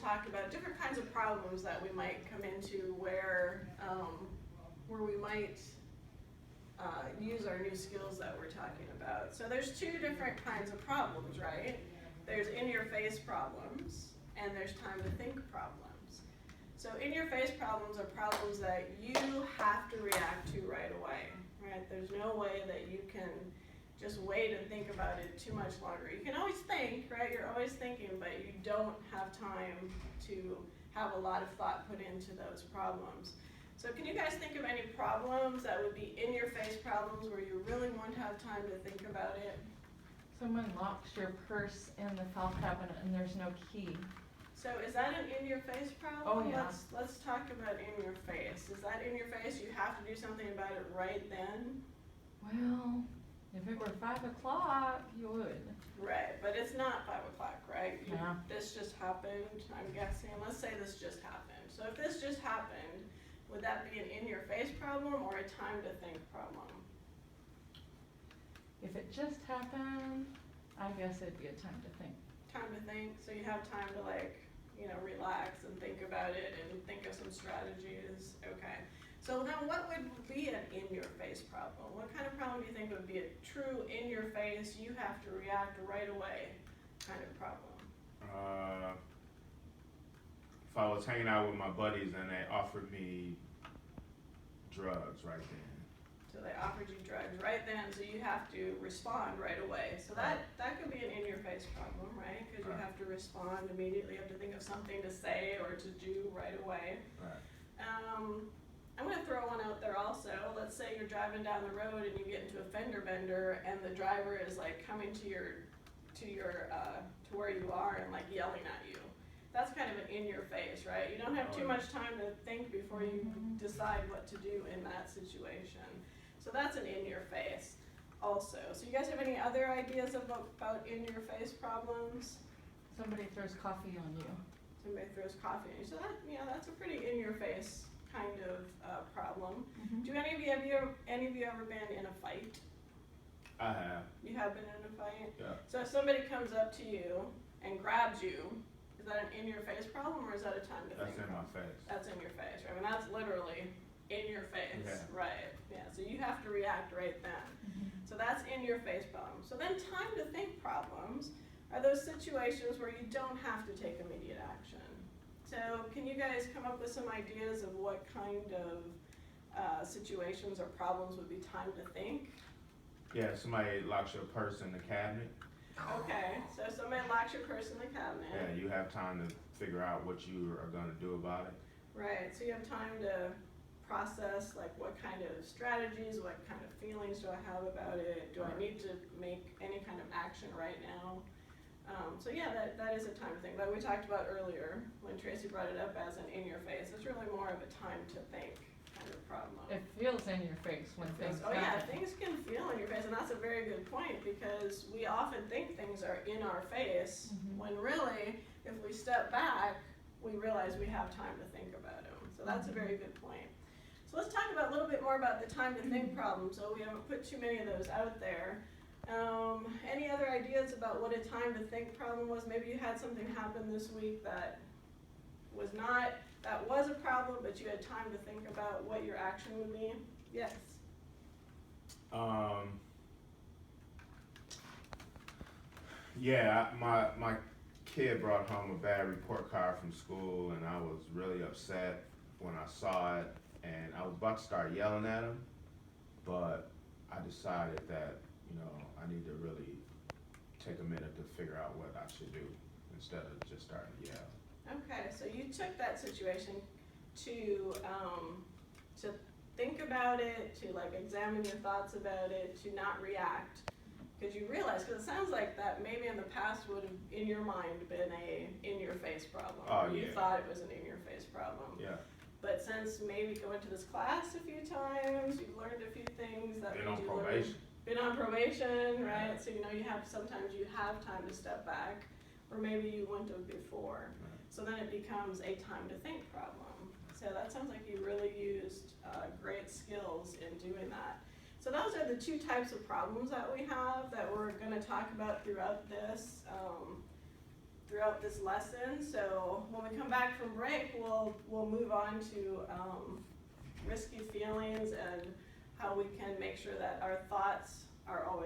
talk about different kinds of problems that we might come into where we might use our new skills that we're talking about. So there's two different kinds of problems, right? There's in-your-face problems, and there's time-to-think problems. So in-your-face problems are problems that you have to react to right away, right? There's no way that you can just wait and think about it too much longer. You can always think, right? You're always thinking, but you don't have time to have a lot of thought put into those problems. So can you guys think of any problems that would be in-your-face problems where you really won't have time to think about it? Someone locks your purse in the file cabinet and there's no key. So is that an in-your-face problem? Oh, yeah. Let's talk about in-your-face. Is that in-your-face? You have to do something about it right then? Well, if it were 5 o'clock, you would. Right, but it's not 5 o'clock, right? Yeah. This just happened, I'm guessing. Let's say this just happened. So if this just happened, would that be an in-your-face problem or a time-to-think problem? If it just happened, I guess it'd be a time to think. Time to think, so you have time to relax and think about it and think of some strategies. Okay. So then what would be an in-your-face problem? What kind of problem do you think would be a true in-your-face, you have to react right away kind of problem? If I was hanging out with my buddies and they offered me drugs right then. So they offered you drugs right then, so you have to respond right away. So that could be an in-your-face problem, right? Because you have to respond immediately. You have to think of something to say or to do right away. Right. I'm going to throw one out there also. Let's say you're driving down the road and you get into a fender bender, and the driver is like coming to where you are and like yelling at you. That's kind of an in-your-face, right? You don't have too much time to think before you decide what to do in that situation. So that's an in-your-face also. So you guys have any other ideas about in-your-face problems? Somebody throws coffee on you. Somebody throws coffee on you. So that's a pretty in-your-face kind of problem. Do any of you ever been in a fight? I have. You have been in a fight? Yeah. So if somebody comes up to you and grabs you, is that an in-your-face problem or is that a time to think? That's in my face. That's in your face, right? I mean, that's literally in your face, Yeah. right? Yeah, so you have to react right then. So that's in your face problems. So then time to think problems are those situations where you don't have to take immediate action. So can you guys come up with some ideas of what kind of situations or problems would be time to think? Yeah, somebody locks your purse in the cabinet. Okay, so if somebody locks your purse in the cabinet. Yeah, you have time to figure out what you are going to do about it. Right, so you have time to process like what kind of strategies, what kind of feelings do I have about it? Do I need to make any kind of action right now? So yeah, that is a time to think. Like we talked about earlier when Tracy brought it up as an in-your-face. It's really more of a time to think kind of problem. It feels in your face when things Oh yeah, happen. things can feel in your face, and that's a very good point because we often think things are in our face when really, if we step back, we realize we have time to think about them. So that's a very good point. So let's talk about a little bit more about the time to think problem. So we haven't put too many of those out there. Any other ideas about what a time to think problem was? Maybe you had something happen this week that was a problem, but you had time to think about what your action would be? Yes. Yeah, my kid brought home a bad report card from school, and I was really upset when I saw it, and I was about to start yelling at him, but I decided that, I need to really take a minute to figure out what I should do instead of just starting to yell. Okay, so you took that situation to think about it, to like examine your thoughts about it, to not react, because you realize, because it sounds like that maybe in the past would have, in your mind, been a in-your-face problem. Oh, You yeah. thought it was an in-your-face problem. Yeah. But since maybe going to this class a few times, you've learned a few things that Been made on you probation. Been on probation, right? So sometimes you have time to step back, or maybe you wouldn't have before. Right. So then it becomes a time to think problem. So that sounds like you really used great skills in doing that. So those are the two types of problems that we have that we're going to talk about throughout throughout this lesson. So when we come back from break, we'll move on to risky feelings and how we can make sure that our thoughts are always